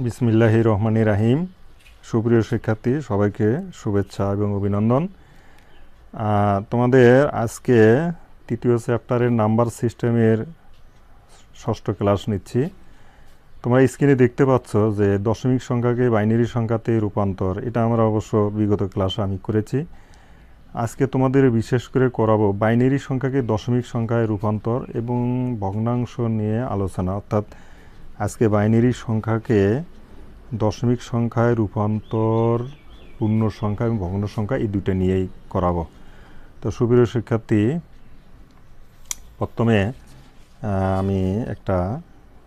বিসমিল্লাহির রহমানির রহিম। সুপ্রিয় শিক্ষার্থী, সবাইকে শুভেচ্ছা এবং অভিনন্দন। তোমাদের আজকে তৃতীয় চ্যাপ্টারের নাম্বার সিস্টেমের ষষ্ঠ ক্লাস নিচ্ছি। তোমরা স্ক্রিনে দেখতে পাচ্ছ যে দশমিক সংখ্যাকে বাইনারি সংখ্যাতে রূপান্তর, এটা আমরা অবশ্য বিগত ক্লাসে আমি করেছি। আজকে তোমাদের বিশেষ করে করাবো বাইনারি সংখ্যাকে দশমিক সংখ্যায় রূপান্তর এবং ভগ্নাংশ নিয়ে আলোচনা। অর্থাৎ আজকে বাইনারি সংখ্যাকে দশমিক সংখ্যায় রূপান্তর, পূর্ণ সংখ্যা এবং ভগ্ন সংখ্যা এই দুটো নিয়েই করাবো। তো সুপ্রিয় শিক্ষার্থী, প্রথমে আমি একটা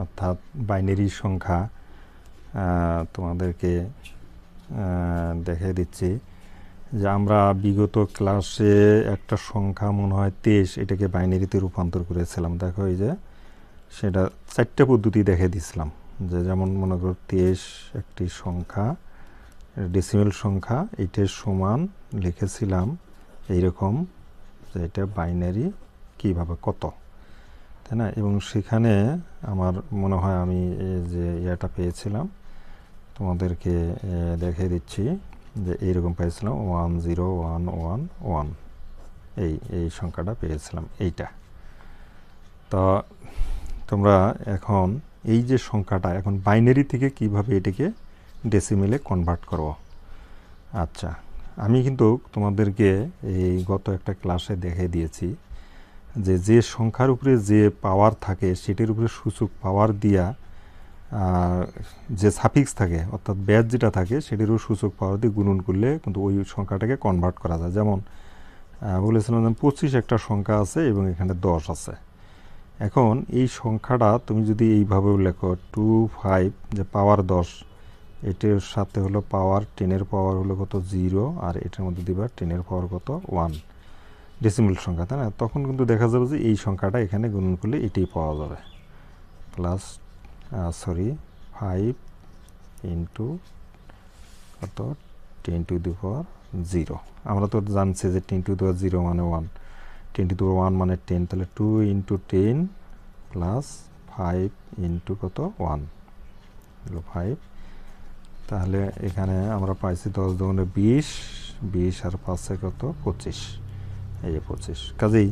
অর্থাৎ বাইনারি সংখ্যা তোমাদেরকে দেখে দিচ্ছি যে আমরা বিগত ক্লাসে একটা সংখ্যা মনে হয় 23, এটাকে বাইনারিতে রূপান্তর করেছিলাম। দেখো এই যে সেটা 4টে পদ্ধতি দেখে দিয়েছিলাম, যে যেমন মনে করো 23 একটি সংখ্যা, ডেসিমেল সংখ্যা, এইটার সমান লিখেছিলাম এইরকম যে এটা বাইনারি কীভাবে কত, তাই না? এবং সেখানে আমার মনে হয় আমি যে ইয়েটা পেয়েছিলাম তোমাদেরকে দেখে দিচ্ছি যে এইরকম পেয়েছিলাম 10111 এই সংখ্যাটা পেয়েছিলাম এইটা। তো তোমরা এখন এই যে সংখ্যাটা এখন বাইনারি থেকে কিভাবে এটাকে ডেসিমেলে কনভার্ট করব। আচ্ছা, আমি কিন্তু তোমাদেরকে এই গত একটা ক্লাসে দেখে দিয়েছি যে সংখ্যার উপরে যে পাওয়ার থাকে সেটির উপরে সূচক পাওয়ার দিয়া যে সাফিক্স থাকে অর্থাৎ ব্যাজ যেটা থাকে সেটিরও সূচক পাওয়ার দিয়ে গুণন করলে কিন্তু ওই সংখ্যাটাকে কনভার্ট করা যায়। যেমন বলেছিলাম যে 25 একটা সংখ্যা আছে এবং এখানে 10 আছে। এখন এই সংখ্যাটা তুমি যদি এইভাবেও লেখো 25, যে পাওয়ার 10, এটার সাথে হলো পাওয়ার 10-এর পাওয়ার হলো কত 0, আর এটার মধ্যে দিবা 10-এর পাওয়ার কত 1, ডেসিমেল সংখ্যা, তাই না? তখন কিন্তু দেখা যাবে যে এই সংখ্যাটা এখানে গুণন করলে এটাই পাওয়া যাবে। প্লাস 5 ইন্টু কত 10 টু দি পাওয়ার 0। আমরা তো জানছি যে 10 টু দি পাওয়ার 0 মানে 1, 10 টু দি পাওয়ার 1 মানে 10, তাহলে 2 ইন্টু 10 প্লাস 5 ইন্টু কত 1 হলো 5। তাহলে এখানে আমরা পাইছি 10 দুগুণে 20, 20 আর 5 কত 25, এই যে 25। কাজেই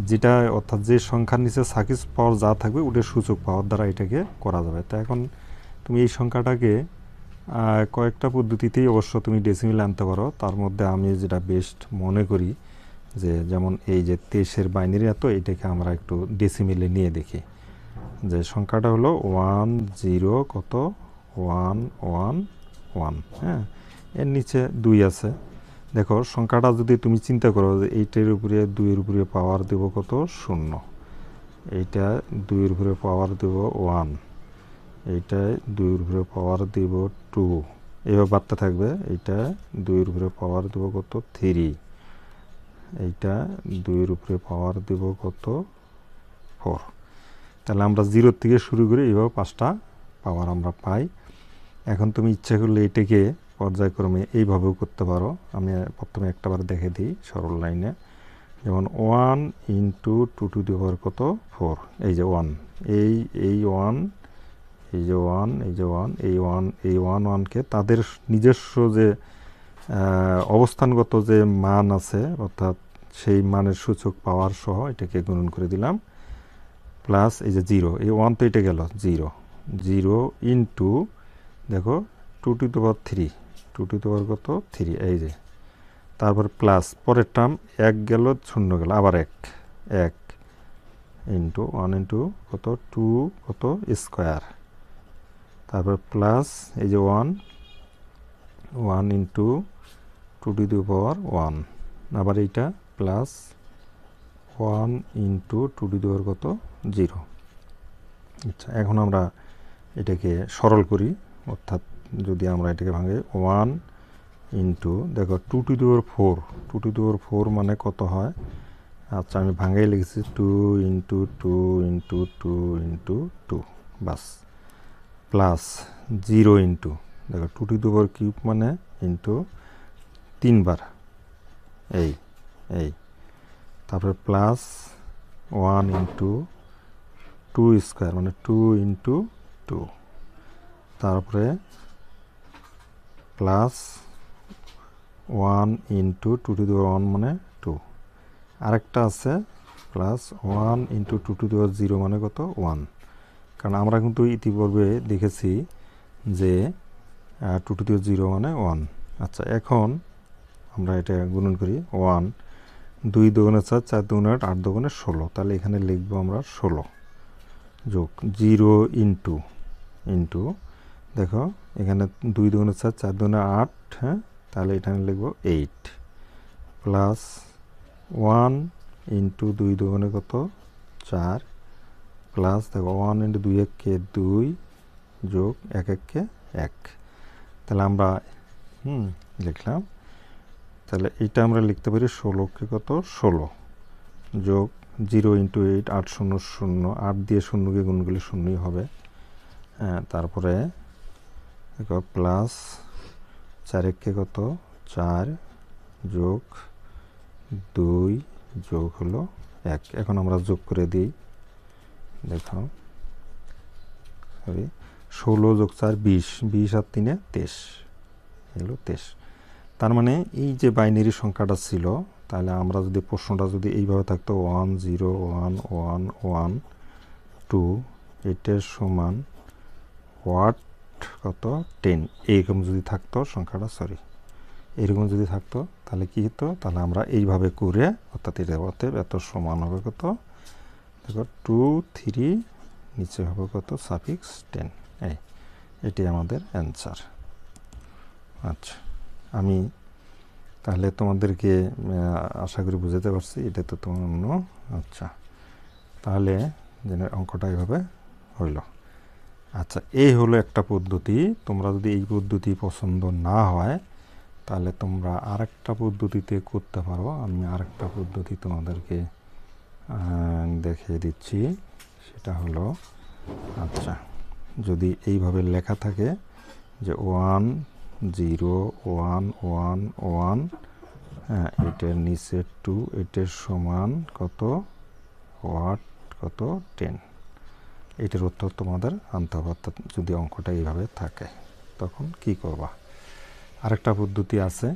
যেটা অর্থাৎ যে সংখ্যার নিচে সাকিস পাওয়ার যা থাকবে ওটার সূচক পাওয়ার দ্বারা এটাকে করা যাবে। তো এখন তুমি এই সংখ্যাটাকে কয়েকটা পদ্ধতিতেই অবশ্য তুমি ডেসিমেল আনতে পারো। তার মধ্যে আমি যেটা বেস্ট মনে করি যে যেমন এই যে 23-এর বাইনারি এত, এটাকে আমরা একটু ডেসিমেলে নিয়ে দেখি। যে সংখ্যাটা হলো 10 কত 111, হ্যাঁ, এর নিচে 2 আছে। দেখো সংখ্যাটা যদি তুমি চিন্তা করো যে এইটার উপরে 2-এর উপরে পাওয়ার দেব কত 0, এইটা 2-এর উপরে পাওয়ার দেব 1, এইটায় 2-এর উপরে পাওয়ার দেব 2, এভাবে বাড়তে থাকবে। এইটা 2-এর উপরে পাওয়ার দেব কত 3, এইটা 2-এর উপরে পাওয়ার দেব কত 4। তাহলে আমরা 0 থেকে শুরু করে এইভাবে 5টা পাওয়ার আমরা পাই। এখন তুমি ইচ্ছা করলে এটাকে পর্যায়ক্রমে এইভাবেও করতে পারো। আমি প্রথমে একটাবার দেখে দিই সরল লাইনে। যেমন 1 ইন্টু 2 টু দি পাওয়ার কত 4, এই যে 1, এই 1, এই যে 1, এই যে 1, এই 1কে তাদের নিজস্ব যে অবস্থানগত যে মান আছে অর্থাৎ সেই মানের সূচক পাওয়ার সহ এটাকে গুণন করে দিলাম। প্লাস এই যে 0, এই 1 তো এটা গেল 0 ইন্টু দেখো 2 to the power 3, 2 to the পাওয়ার কত 3, এই যে। তারপর প্লাস পরের টার্ম 1 গেল 0 গেল, আবার 1 ইন্টু 1 ইন্টু কত 2 কত স্কোয়ার। তারপর প্লাস এই যে 1 ইন্টু 2 টু দি পাওয়ার 1, আবার এইটা প্লাস 1 ইন্টু 2 টু দি পাওয়ার কত 0। আচ্ছা, এখন আমরা এটাকে সরল করি, অর্থাৎ যদি আমরা এটাকে ভাঙে 1 ইন্টু দেখো 2 to the power 4, 2 to the পাওয়ার 4 মানে কত হয়? আচ্ছা, আমি ভাঙাই লিখেছি 2 ইন্টু 2 ইন্টু 2 ইন্টু 2, বাস। প্লাস 0 ইন্টু দেখো 2 টু দি পাওয়ার কিউব মানে ইন্টু 3 বার, এই। তারপরে প্লাস 1 ইন্টু 2 স্কোয়ার মানে 2 ইন্টু 2। তারপরে প্লাস 1 ইন্টু 2 টু দি পাওয়ার 1 মানে 2, আরেকটা আছে প্লাস 1 ইন্টু 2 টু দি পাওয়ার 0 মানে কত 1, কারণ আমরা কিন্তু ইতিপূর্বে দেখেছি যে 2 টু দি পাওয়ার 0 মানে 1। আচ্ছা, এখন আমরা এটা গুণন করি 1, 2 দুগুণে 4, 4 দুগুণে 8, 8 দুগুণে 16, তাহলে এখানে লিখবো আমরা 16 যোগ 0 ইন্টু দেখো এখানে 2 দুগুণে 4, 4 দুগুণে 8, হ্যাঁ, তাহলে এখানে লিখবো 8 প্লাস 1 ইন্টু 2 দুগুণে কত 4 প্লাস দেখো 1 ইন্টু 2 একে 2 যোগ 1 একে 1, তাহলে আমরা লিখলাম। তাহলে এটা আমরা লিখতে পারি 16কে কত 16 যোগ 0 ইন্টু 8, 8 0 0, 8 দিয়ে শূন্যকে গুণ করলে শূন্যই হবে। হ্যাঁ, তারপরে দেখো প্লাস 4 একে কত 4 যোগ 2 যোগ হলো 1। এখন আমরা যোগ করে দিই, দেখো 16 যোগ 4 20, 20 আর 3 23, এগুলো 23। তার মানে এই যে বাইনারি সংখ্যাটা ছিল, তাহলে আমরা যদি প্রশ্নটা যদি এইভাবে থাকতো 1 0 1 1 1 2, এটার সমান হোয়াট কত 10, এইরকম যদি থাকতো সংখ্যাটা, এরকম যদি থাকতো তাহলে কি হতো, তাহলে আমরা এইভাবে করে অর্থাৎ এটা এত সমান হবে কত, দেখো 2 3 নিচে হবে কত সাফিক্স 10, এটাই আমাদের অ্যান্সার। আচ্ছা, আমি তাহলে তোমাদেরকে আশা করি বুঝাতে পারছি, এটা তো তোমার অন্য। আচ্ছা, তাহলে অঙ্কটা এইভাবে হইল। আচ্ছা, এই হলো একটা পদ্ধতি। তোমরা যদি এই পদ্ধতি পছন্দ না হয় তাহলে তোমরা আরেকটা পদ্ধতিতে করতে পারো। আমি আরেকটা পদ্ধতি তোমাদেরকে দেখিয়ে দিচ্ছি, সেটা হলো, আচ্ছা, যদি এইভাবে লেখা থাকে যে 1 0 1 1 1, হ্যাঁ, এটার নিচে 2, এটার সমান কত হোয়াট কত 10, এটার উত্তর তোমাদের আনতে হবে। অর্থাৎ যদি অঙ্কটা এইভাবে থাকে তখন কি করবা। আরেকটা পদ্ধতি আছে,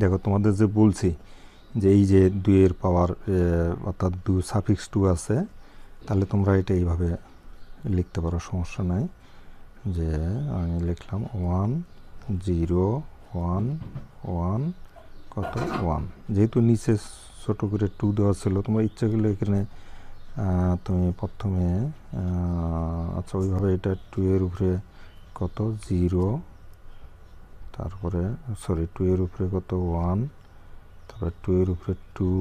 দেখো তোমাদের যে বলছি যে এই যে 2 এর পাওয়ার অর্থাৎ 2 সাফিক্স 2 আছে, তাহলে তোমরা এটা এইভাবে লিখতে পারো, সমস্যা নাই। যে আমি লিখলাম 1 0 1 1 কত 1, যেহেতু নিচে ছোট করে 2 দেওয়া ছিল, তোমরা ইচ্ছা করলে এখানে তুমি প্রথমে আচ্ছা ওইভাবে এটা 2 এর উপরে কত 0, তারপরে 2 এর উপরে কত 1, তারপরে 2 এর উপরে 2,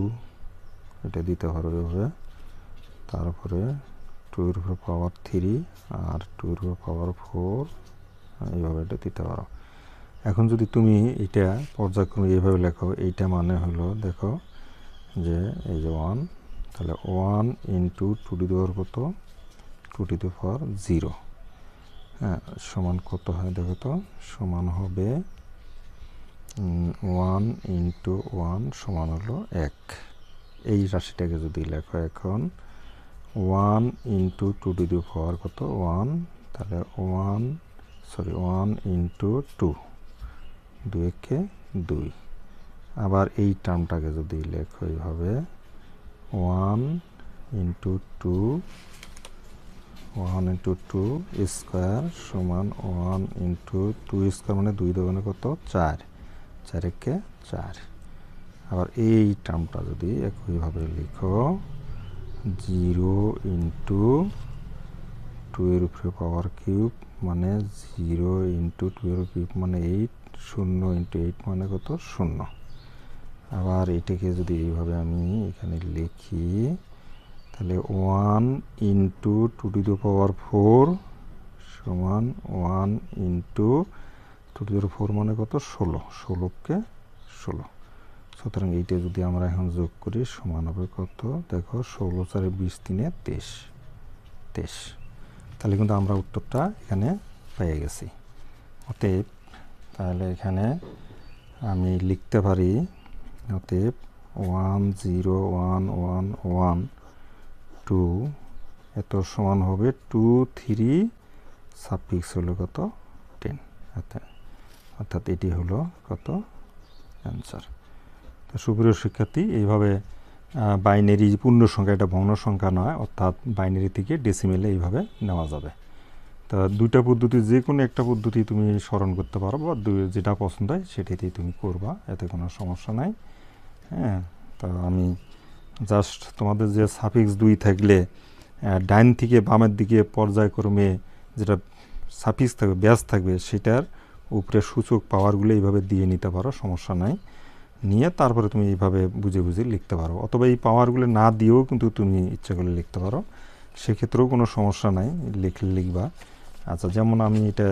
এটা দিতে পারো এভাবে, তারপরে 2 এর উপরে পাওয়ার 3 আর 2 এর উপরে পাওয়ার 4, এইভাবে এটা দিতে পারো। এখন যদি তুমি এটা পর্যায়ক্রমে এইভাবে লেখো, এইটা মানে হলো দেখো যে এই যে 1, তাহলে 1 ইন্টু 2 টু দি পাওয়ার কত 2 টু দি পাওয়ার 0, হ্যাঁ, সমান কত হয় দেখো তো, সমান হবে 1 ইন্টু 1 সমান হলো 1। এই রাশিটাকে যদি লেখো এখন 1 ইন্টু 2 টু দি পাওয়ার কত 1, তাহলে 1 ইন্টু 2, 2 একে 2। আবার এই টার্মটাকে যদি লেখো এইভাবে 1 ইন্টু 2 স্কোয়ার সমান 1 ইন্টু 2 স্কোয়ার মানে 2 দুগুণে কত 4, 4 একে 4। আবার এই টার্মটা যদি একইভাবে লিখো 0 ইন্টু 2 এর উপরে পাওয়ার কিউব মানে 0 ইন্টু 2 এর কিউব মানে 8, 0 ইন্টু 8 মানে কত 0। আবার এটাকে যদি এইভাবে আমি এখানে লিখি, তাহলে 1 ইন্টু 2 টু দি পাওয়ার 4 সমান 1 ইন্টু 2 টু দি পাওয়ার 4 মানে কত 16, 16কে 16। সুতরাং এইটা যদি আমরা এখন যোগ করি সমান হবে কত, দেখো 16 4 20 3 23, 23। তাহলে কিন্তু আমরা উত্তরটা এখানে পেয়ে গেছি। অতএব তাহলে এখানে আমি লিখতে পারি, অতএব 1 0 1 1 1 2 এত সমান হবে 2 3 সাফিক্স হলো কত 10, অর্থাৎ এটি হলো কত অ্যান্সার। তো সুপ্রিয় শিক্ষার্থী, এইভাবে বাইনারি পূর্ণ সংখ্যা, এটা ভগ্ন সংখ্যা নয়, অর্থাৎ বাইনারি থেকে ডেসিমেলে এইভাবে নেওয়া যাবে। তা দুইটা পদ্ধতি যে কোনো একটা পদ্ধতি তুমি স্মরণ করতে পারো, বা যেটা পছন্দ হয় সেটাতেই তুমি করবা, এতে কোনো সমস্যা নাই। হ্যাঁ, তো আমি জাস্ট তোমাদের যে সাফিক্স 2 থাকলে ডাইন থেকে বামের দিকে পর্যায়ক্রমে যেটা সাফিক্স থাকবে, ব্যাস থাকবে, সেটার উপরে সূচক পাওয়ারগুলো এইভাবে দিয়ে নিতে পারো, সমস্যা নাই। নিয়ে তারপরে তুমি এইভাবে বুঝে বুঝে লিখতে পারো, অথবা এই পাওয়ারগুলো না দিয়েও কিন্তু তুমি ইচ্ছা করলে লিখতে পারো, সেক্ষেত্রেও কোনো সমস্যা নাই, লিখবা। আচ্ছা, যেমন আমি এটা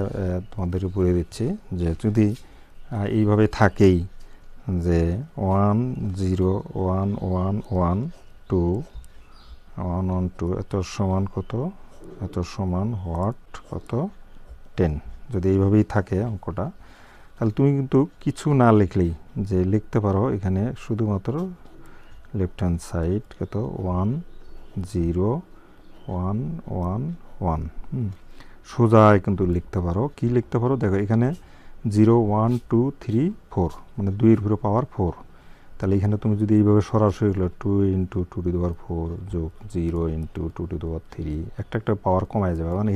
তোমাদের উপরে দিচ্ছি যে যদি এইভাবে থাকেই যে 1 0 1 1 1 2 1 1 2 এত সমান কত, এত সমান হোয়াট কত 10, যদি এইভাবেই থাকে অঙ্কটা, তাহলে তুমি কিন্তু কিছু না লিখলেই যে লিখতে পারো এখানে শুধুমাত্র লেফট হ্যান্ড সাইড কত 1 0 1 1 1, সোজায় কিন্তু লিখতে পারো। কি লিখতে পারো দেখো, এখানে 0 1 2 3 4, মানে 2 এর উপরে পাওয়ার 4, তাহলে এখানে তুমি যদি এইভাবে সরাসরি 2 × 2 টু দি পাওয়ার 4 যোগ 0 × 2 টু দি পাওয়ার 3, একটা পাওয়ার কমায় যাবে, মানে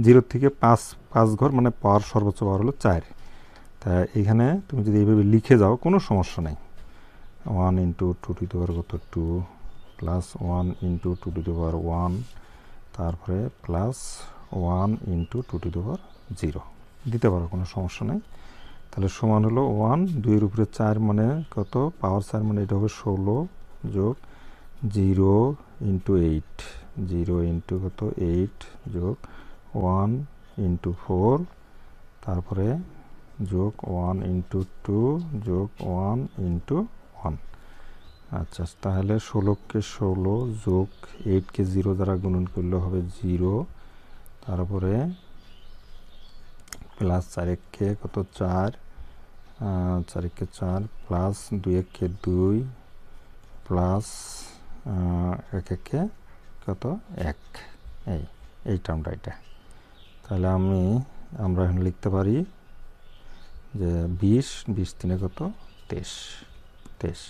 0 থেকে 5 ঘর, মানে পাওয়ার সর্বোচ্চ পাওয়ার হলো 4। তা এখানে তুমি যদি এইভাবে লিখে যাও কোনো সমস্যা নেই। 1 × 2 টু দি পাওয়ার কত 2 প্লাস 1 × 2 টু দি পাওয়ার 1, তারপরে প্লাস 1 × 2 টু দি পাওয়ার 0 দিতে পারো, কোনো সমস্যা নেই। তাহলে সমান হলো 1 2 এর উপরে 4, মানে কত পাওয়ার 4, মানে এটা হবে 16 যোগ 0 × 8, 0 × কত 8 যোগ 1 × 4, তারপরে যোগ 1 × 2 যোগ 1 × 1। আচ্ছা, তাহলে 16কে 16 যোগ 8কে 0 দ্বারা গুণন করলে হবে 0, তারপরে প্লাস 4কে কত 4, 4কে 4 প্লাস 2কে 2 প্লাস 1কে কত 1, এই টার্মটা এটা। তাহলে আমরা এখন লিখতে পারি যে 20 20 3 কত 23।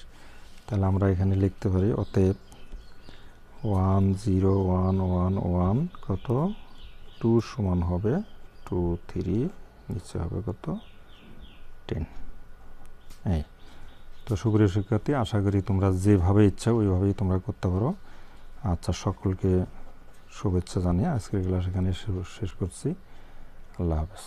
তাহলে আমরা এখানে লিখতে পারি অতএব 1 0 1 1 1 কত 2 সমান হবে 2 3, নিচে হবে কত 10। তো সুপ্রিয় শিক্ষার্থী, আশা করি তোমরা যেভাবে ইচ্ছা ওইভাবেই তোমরা করতে পারো। আচ্ছা, সকলকে শুভেচ্ছা জানিয়ে আজকের ক্লাস এখানে শেষ করছি। আল্লাহ হাফেজ।